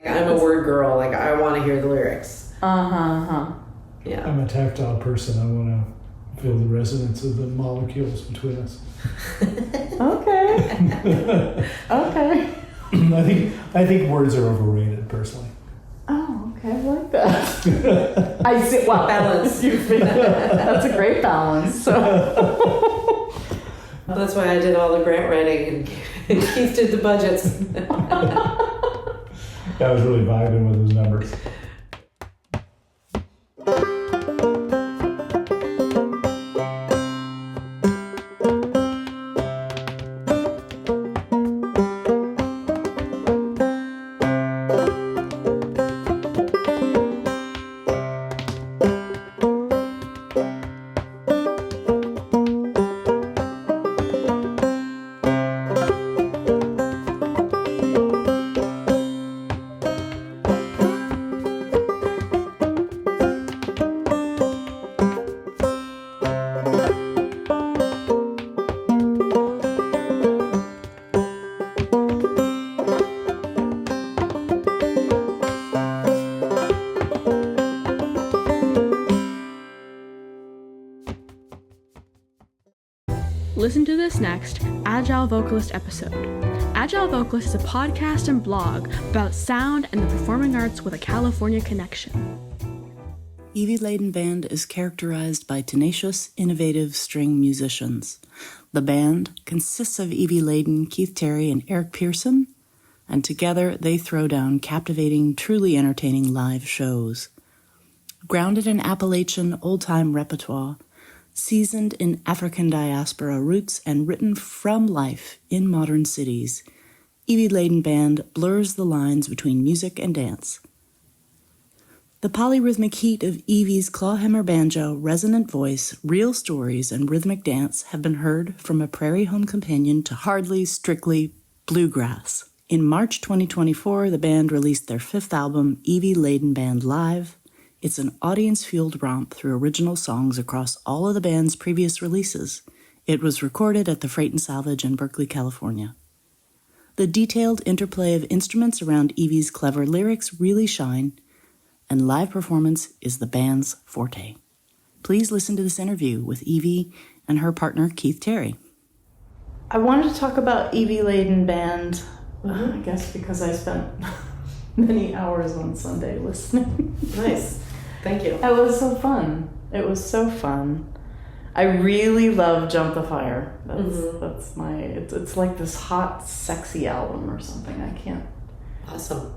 I'm a word girl. Like, I want to hear the lyrics. Yeah. I'm a tactile person. I want to feel the resonance of the molecules between us. Okay. Okay. I think words are overrated, personally. Oh, okay. I like that. I see. Wow. Balance. That's a great balance. So. That's why I did all the grant writing and Keith did the budgets. I was really vibing with those numbers. Listen to this next Agile Vocalist episode. Agile Vocalist is a podcast and blog about sound and the performing arts with a California connection. Evie Ladin Band is characterized by tenacious, innovative string musicians. The band consists of Evie Ladin, Keith Terry, and Eric Pearson, and together they throw down captivating, truly entertaining live shows. Grounded in Appalachian old-time repertoire, seasoned in African diaspora roots and written from life in modern cities, Evie Ladin Band blurs the lines between music and dance. The polyrhythmic heat of Evie's clawhammer banjo, resonant voice, real stories, and rhythmic dance have been heard from a prairie home companion to hardly strictly bluegrass. In March 2024, the band released their fifth album, Evie Ladin Band Live. It's an audience-fueled romp through original songs across all of the band's previous releases. It was recorded at the Freight and Salvage in Berkeley, California. The detailed interplay of instruments around Evie's clever lyrics really shine, and live performance is the band's forte. Please listen to this interview with Evie and her partner, Keith Terry. I wanted to talk about Evie Ladin Band, I guess because I spent many hours on Sunday listening. Nice. Thank you. It was so fun. It was so fun. I really love Jump the Fire. That's my, it's like this hot, sexy album or something. I can't. Awesome.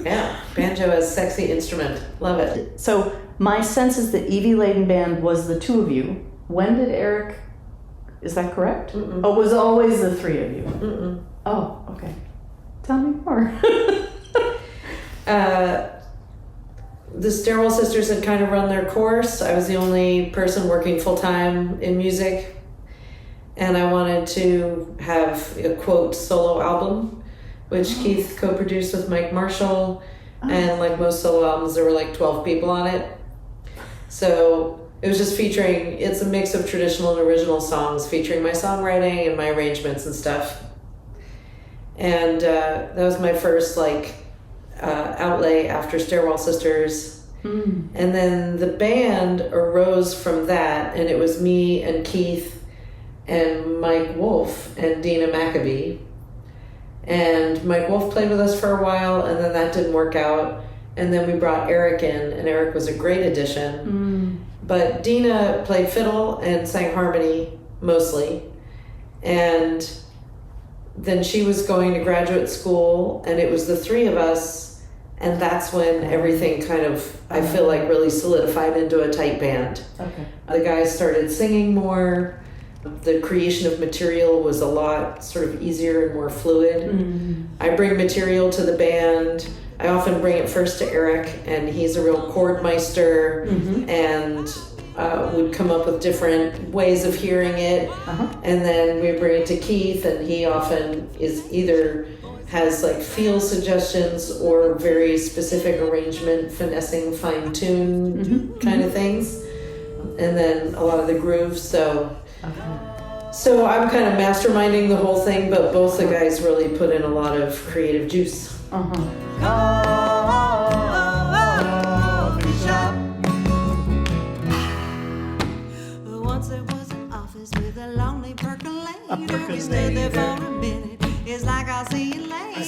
Yeah, banjo as sexy instrument. Love it. So my sense is that Evie Ladin Band was the two of you. When did Eric, is that correct? Oh, it was always the three of you? Oh, okay. Tell me more. The Stairwell Sisters had kind of run their course. I was the only person working full-time in music, and I wanted to have a, quote, solo album, which Keith co-produced with Mike Marshall, and like most solo albums, there were like 12 people on it. So it was just featuring, it's a mix of traditional and original songs featuring my songwriting and my arrangements and stuff. And that was my first outlay after Stairwell Sisters. And then the band arose from that, and it was me and Keith and Mike Wolf and Dina Maccabee. And Mike Wolf played with us for a while, and then that didn't work out. And then we brought Eric in, and Eric was a great addition. But Dina played fiddle and sang harmony mostly. And then she was going to graduate school, and it was the three of us. And that's when everything kind of, I feel like, really solidified into a tight band. Okay. The guys started singing more. The creation of material was a lot sort of easier and more fluid. I bring material to the band. I often bring it first to Eric, and he's a real chord meister, and would come up with different ways of hearing it. And then we bring it to Keith, and he often is either has like feel suggestions or very specific arrangement, finessing, fine-tune kind of things. And then a lot of the grooves. So So I'm kind of masterminding the whole thing, but both the guys really put in a lot of creative juice. Coffeeshop. Once there was an office with a lonely percolator. We stayed there for a minute. It's like I'll see you later.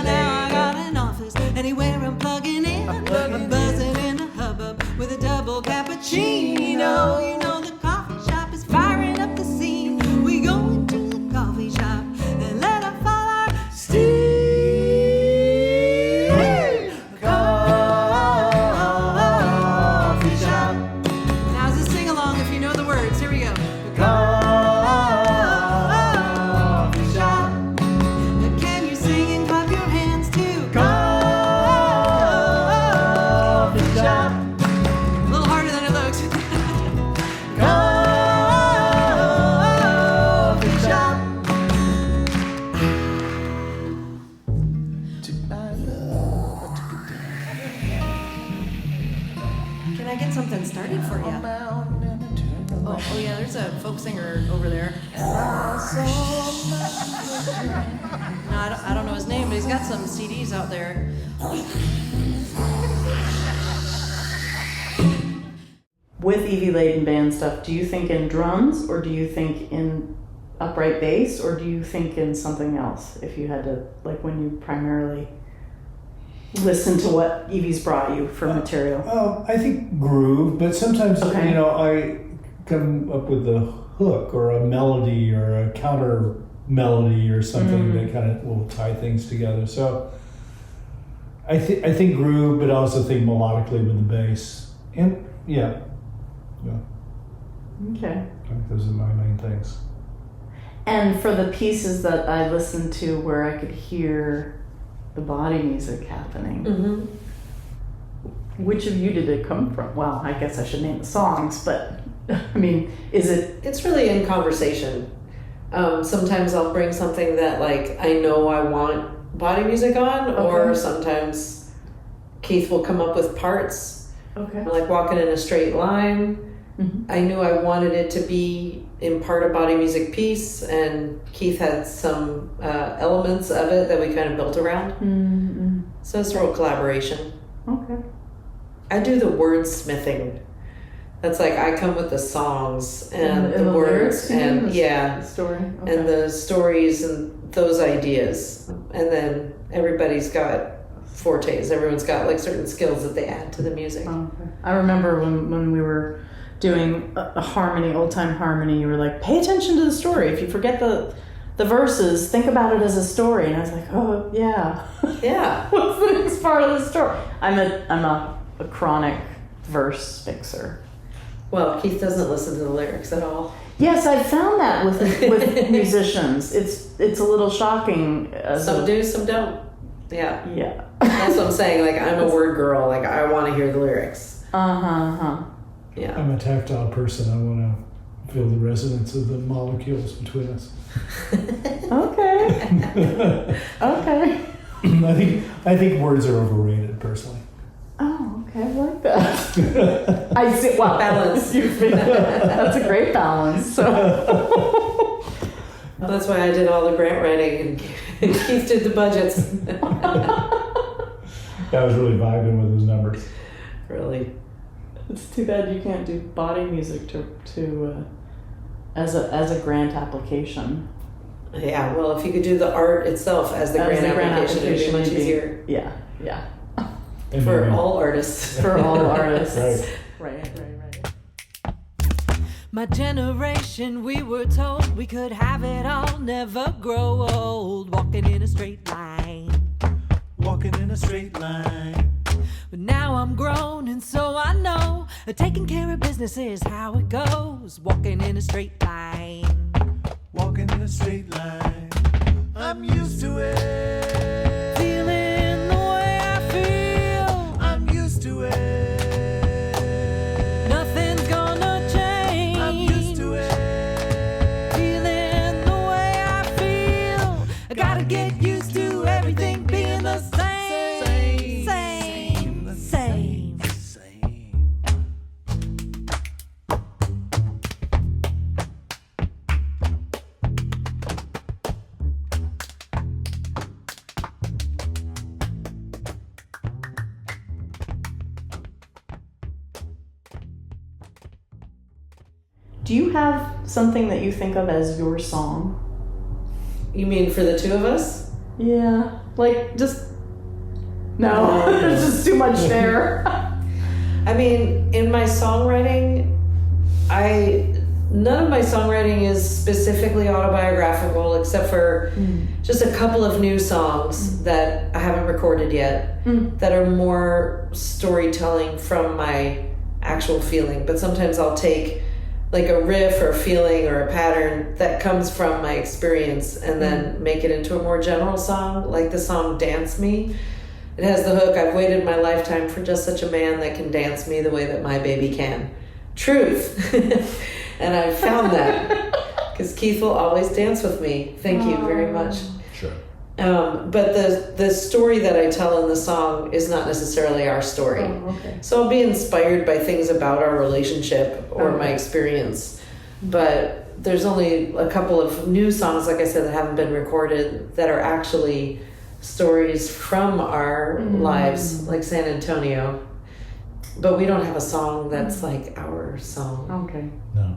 Now I got an office anywhere I'm plugging in. I'm buzzing in a hubbub with a double cappuccino. You know the coffee shop is firing up the scene. We go into the coffee shop and let her fall our steam. Coffee shop. Now just sing along if you know the words. Here we go. Coffee shop. Can you sing and clap your hands too? Coffee shop. A little harder than it looks. Coffee shop. Can I get something started for you? Oh yeah, there's a folk singer over there. No, I don't know his name, but he's got some CDs out there. With Evie Ladin Band stuff, do you think in drums, or do you think in upright bass, or do you think in something else? If you had to, like when you primarily listen to what Evie's brought you for material. I think groove, but sometimes, Okay. I come up with a hook or a melody or a counter melody or something that kind of will tie things together. So I think groove, but I also think melodically with the bass. And yeah. Okay. I think those are my main things. And for the pieces that I listened to where I could hear the body music happening, which of you did it come from? Well, I guess I should name the songs, but I mean, is it? It's really in conversation. Sometimes I'll bring something that like I know I want body music on, or sometimes Keith will come up with parts. Okay. Like walking in a straight line. I knew I wanted it to be in part a body music piece, and Keith had some elements of it that we kind of built around. So it's a real collaboration. Okay. I do the wordsmithing. That's like I come with the songs and the words lyrics, and the story. Okay. and the stories and those ideas, and then everybody's got fortes. Everyone's got like certain skills that they add to the music. Okay. I remember when we were doing a harmony, old time harmony, you were like, pay attention to the story. If you forget the verses, think about it as a story. And I was like, oh yeah. Yeah. What's the next part of the story? I'm a chronic verse fixer. Well, Keith doesn't listen to the lyrics at all. Yes, I've found that with musicians. It's a little shocking. Some do, some don't. Yeah. Yeah. That's what I'm saying. Like I'm a word girl. Like I want to hear the lyrics. Yeah. I'm a tactile person. I want to feel the resonance of the molecules between us. Okay. Okay. I think words are overrated, personally. Oh, okay. I like that. I see. Wow. Balance. That's a great balance. So. That's why I did all the grant writing and Keith did the budgets. I was really vibing with those numbers. Really. It's too bad you can't do body music to as a grant application. Yeah, well, if you could do the art itself as the grant application, it'd be much easier. Yeah, yeah. And For maybe- all artists. For all artists. Right. Right. My generation, we were told we could have it all, never grow old, walking in a straight line. Walking in a straight line. But now I'm grown and so I know taking care of business is how it goes, walking in a straight line. Walking in a straight line. I'm used to it. Feeling the way I feel, I'm used to it. nothing's gonna change. I'm used to it. Feeling the way I feel, I gotta get used to everything being the same. Do you have something that you think of as your song? You mean for the two of us? Yeah. Like, just... No, there's just too much there. I mean, in my songwriting, none of my songwriting is specifically autobiographical except for just a couple of new songs that I haven't recorded yet that are more storytelling from my actual feeling. But sometimes I'll take like a riff or a feeling or a pattern that comes from my experience and then make it into a more general song, like the song Dance Me. It has the hook, I've waited my lifetime for just such a man that can dance me the way that my baby can. Truth. And I found that because Keith will always dance with me. Thank you very much. Sure. But the story that I tell in the song is not necessarily our story. Oh, okay. So I'll be inspired by things about our relationship or my experience. But there's only a couple of new songs, like I said, that haven't been recorded that are actually stories from our lives, like San Antonio. But we don't have a song that's like our song. Okay. No.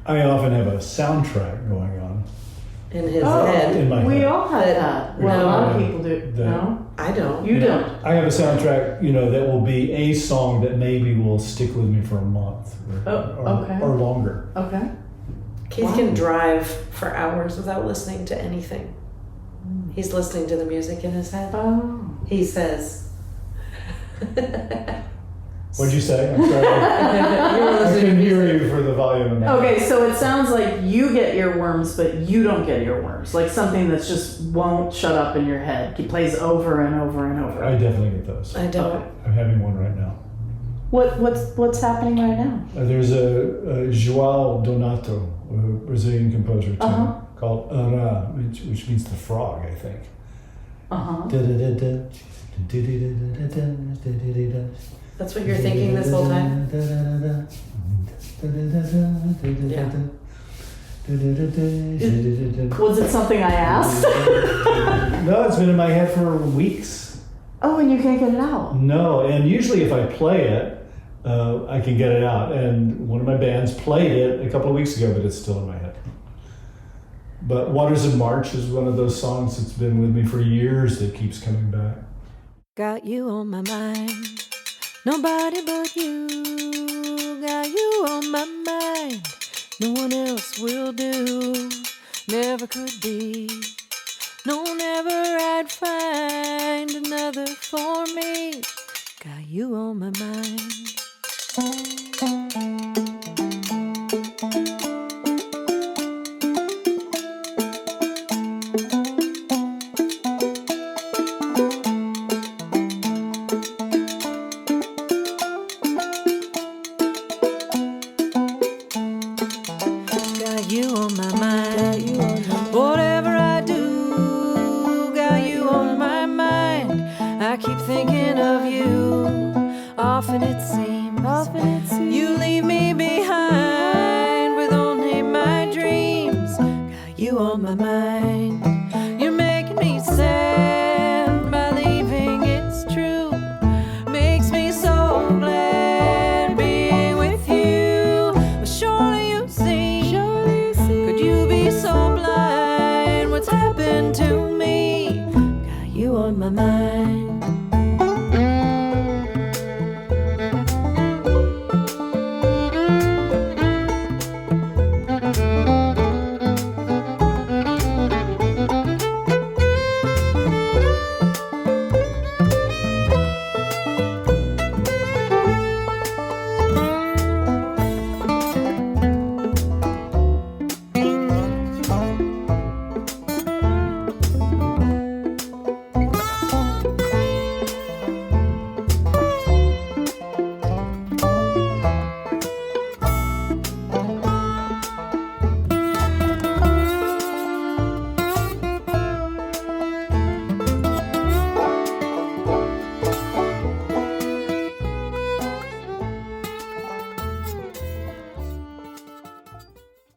I often have a soundtrack going on In his head. in my We head. all have that. Well, a lot of people do. The- No? I don't. You don't. I have a soundtrack, that will be a song that maybe will stick with me for a month okay. or longer. Okay. Keith can drive for hours without listening to anything. He's listening to the music in his head. Oh. He says. What'd you say? I'm sorry. You were I listening couldn't to hear music. you for the volume of my Okay, so it sounds like you get earworms, but you don't get earworms. Like something that's just won't shut up in your head. He plays over and over and over. I definitely get those. I don't. I'm having one right now. What's happening right now? There's a João Donato, a Brazilian composer too, called Ara, which means the frog, I think. That's what you're thinking this whole time? Was it something I asked? No, it's been in my head for weeks. Oh, and you can't get it out. No, and usually if I play it, I can get it out. And one of my bands played it a couple of weeks ago, but it's still in my head. But Waters of March is one of those songs that's been with me for years that keeps coming back. Got you on my mind, nobody but you. Got you on my mind, no one else will do. Never could be, no, never I'd find another for me. Got you on my mind.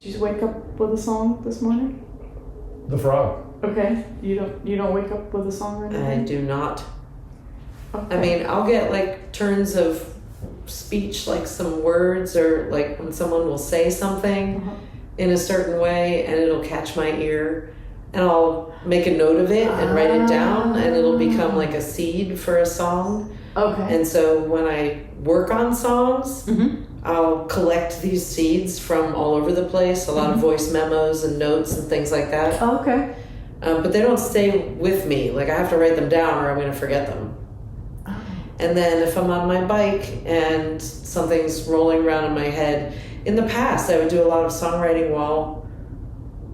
Did you wake up with a song this morning? The frog. Okay. You don't wake up with a song right now? I do not. Okay. I mean, I'll get like turns of speech, like some words, or like when someone will say something in a certain way and it'll catch my ear, and I'll make a note of it and write it down, and it'll become like a seed for a song. Okay. And so when I work on songs, I'll collect these seeds from all over the place, a lot of voice memos and notes and things like that. Okay. But they don't stay with me. Like, I have to write them down or I'm going to forget them. And then if I'm on my bike and something's rolling around in my head, in the past I would do a lot of songwriting while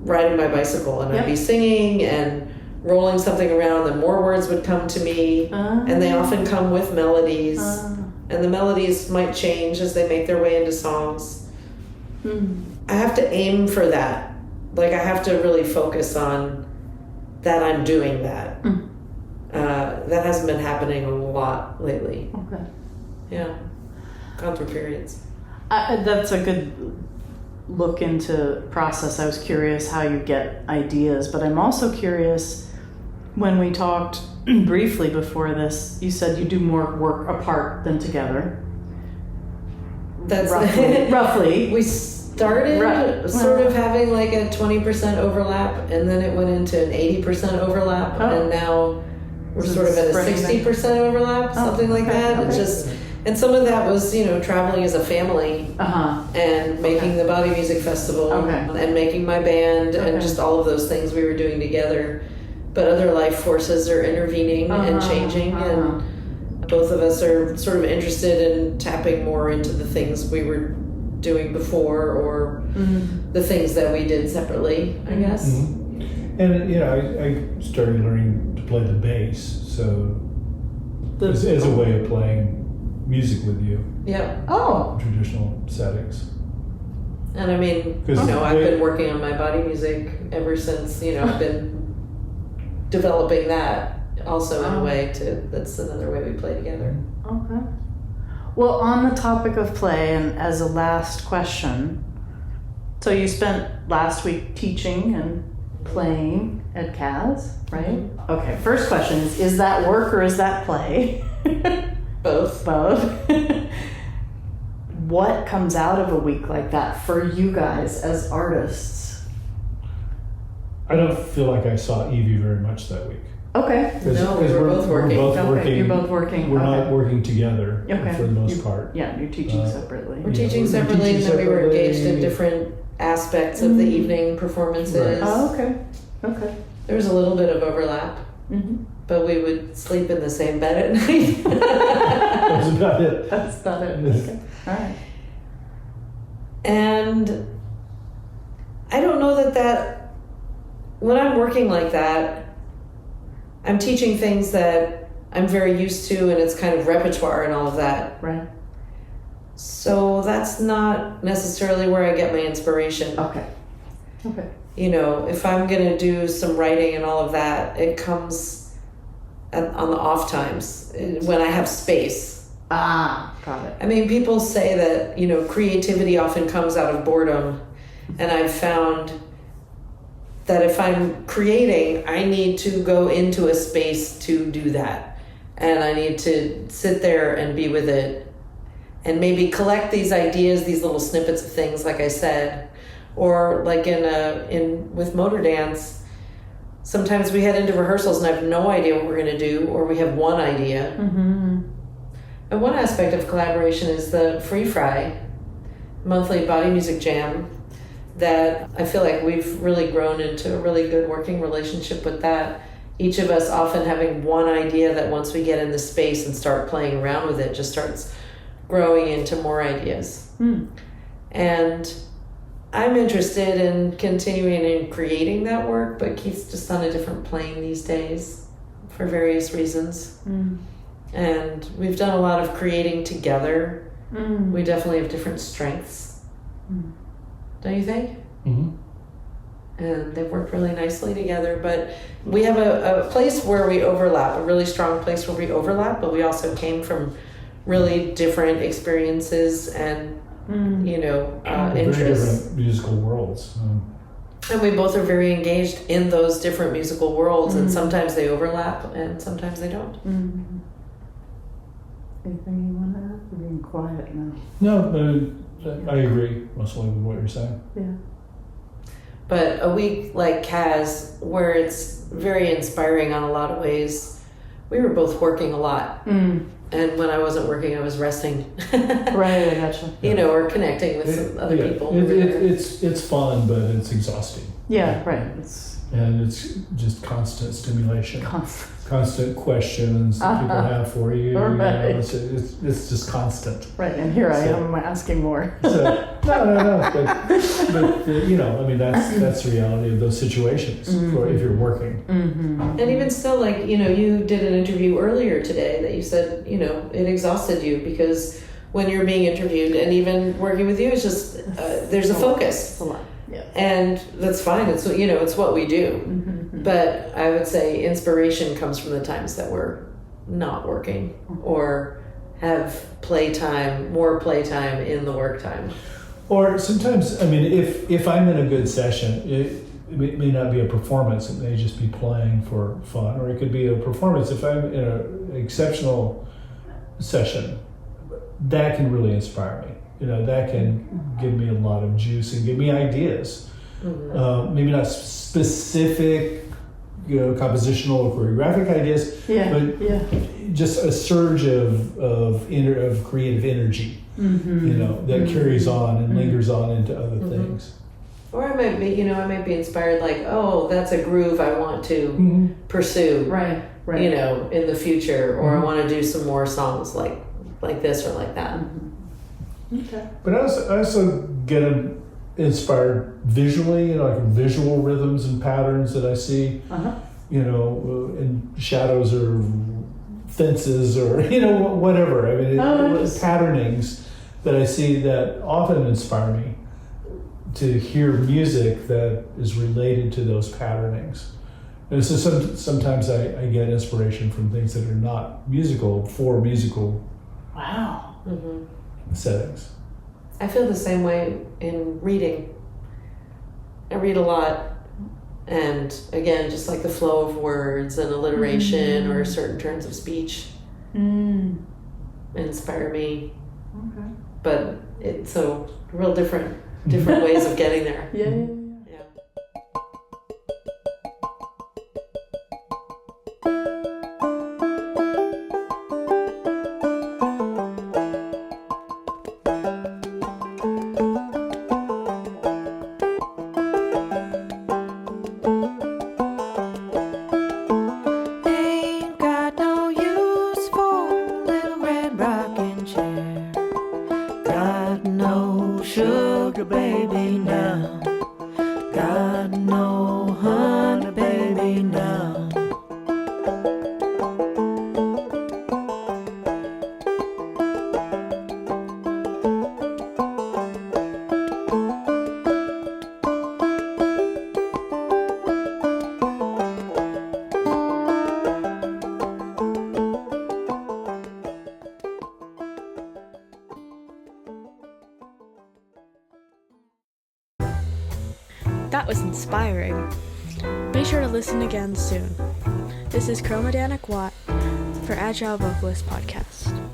riding my bicycle, and I'd be singing and rolling something around, and more words would come to me, and they often come with melodies, and the melodies might change as they make their way into songs. I have to aim for that. Like, I have to really focus on that I'm doing that. That hasn't been happening a lot lately. Okay. Yeah. Gone through periods. That's a good look into process. I was curious how you get ideas, but I'm also curious, when we talked briefly before this, you said you do more work apart than together. That's roughly. We started sort of having like a 20% overlap, and then it went into an 80% overlap, and now we're sort of at a 60% overlap, something like that. Okay. It's just, and some of that was, traveling as a family, and making the Body Music Festival, and making my band, and just all of those things we were doing together. But other life forces are intervening and changing, and both of us are sort of interested in tapping more into the things we were doing before, or the things that we did separately, I guess. And I started learning to play the bass, so as a way of playing music with you. Yeah. Traditional settings. And I mean, I've been working on my body music ever since, I've been developing that also in a way that's another way we play together. Okay. Well, on the topic of play, and as a last question, so you spent last week teaching and playing at CAS, right? Okay, first question is that work or is that play? Both. What comes out of a week like that for you guys as artists? I don't feel like I saw Evie very much that week. Okay. No, we were both working. You're both working. We're not working together for the most part. Yeah, you're teaching separately. We're teaching separately, and then we were engaged in different aspects of the evening performances. Right. Oh, okay. There was a little bit of overlap, but we would sleep in the same bed at night. That's about it. That's about it. Okay. All right. And I don't know that when I'm working like that, I'm teaching things that I'm very used to, and it's kind of repertoire and all of that. Right. So that's not necessarily where I get my inspiration. Okay. If I'm going to do some writing and all of that, it comes on the off times when I have space. Got it. I mean, people say that, creativity often comes out of boredom. And I've found that if I'm creating, I need to go into a space to do that. And I need to sit there and be with it and maybe collect these ideas, these little snippets of things, like I said. Or like with motor dance, sometimes we head into rehearsals and I have no idea what we're going to do, or we have one idea. And one aspect of collaboration is the Free Fry monthly body music jam, that I feel like we've really grown into a really good working relationship with that. Each of us often having one idea that once we get in the space and start playing around with it, just starts growing into more ideas. And I'm interested in continuing and creating that work, but Keith's just on a different plane these days for various reasons. And we've done a lot of creating together. We definitely have different strengths. Don't you think? And they've worked really nicely together, but we have a place where we overlap, a really strong place where we overlap, but we also came from really different experiences and Very interests. different musical worlds. And we both are very engaged in those different musical worlds, and sometimes they overlap and sometimes they don't. Anything you want to add? We're being quiet now. No, I agree mostly with what you're saying. Yeah. But a week like Kaz, where it's very inspiring on a lot of ways, we were both working a lot. Mm. And when I wasn't working, I was resting. Right, I gotcha. You know, or connecting with some other people. It's fun, but it's exhausting. Yeah, right. And it's just constant stimulation. Constant questions that people have for you. Right. You know, it's just constant. Right, and here I am asking more. So, no. But you know, I mean, that's the reality of those situations for if you're working. Mm-hmm. And even still, like, you know, you did an interview earlier today that you said, you know, it exhausted you because when you're being interviewed and even working with you, it's just, there's a focus. It's a lot. Yeah. And that's fine. It's, you know, it's what we do. Mm-hmm. But I would say inspiration comes from the times that we're not working or have more playtime in the work time. Or sometimes, I mean, if I'm in a good session, it may not be a performance. It may just be playing for fun, or it could be a performance. If I'm in an exceptional session, that can really inspire me. You know, that can give me a lot of juice and give me ideas. Mm-hmm. Maybe not specific, you know, compositional or choreographic ideas, but just a surge of creative energy, you know, that carries on and lingers on into other things. Or I might be inspired, like, oh, that's a groove I want to pursue, right, you know, in the future, or I want to do some more songs like this or like that. Okay. But I also get inspired visually, you know, like visual rhythms and patterns that I see, you know, in shadows or fences or, you know, whatever. I mean, patternings that I see that often inspire me to hear music that is related to those patternings. And so sometimes I get inspiration from things that are not musical for musical settings. I feel the same way in reading. I read a lot, and again, just like the flow of words and alliteration or certain turns of speech inspire me. Okay. But it's so real different ways of getting there. Yeah. Sugar baby now, got no honey baby now. That was inspiring. Be sure to listen again soon. This is Chromadanic Watt for Agile Vocalist Podcast.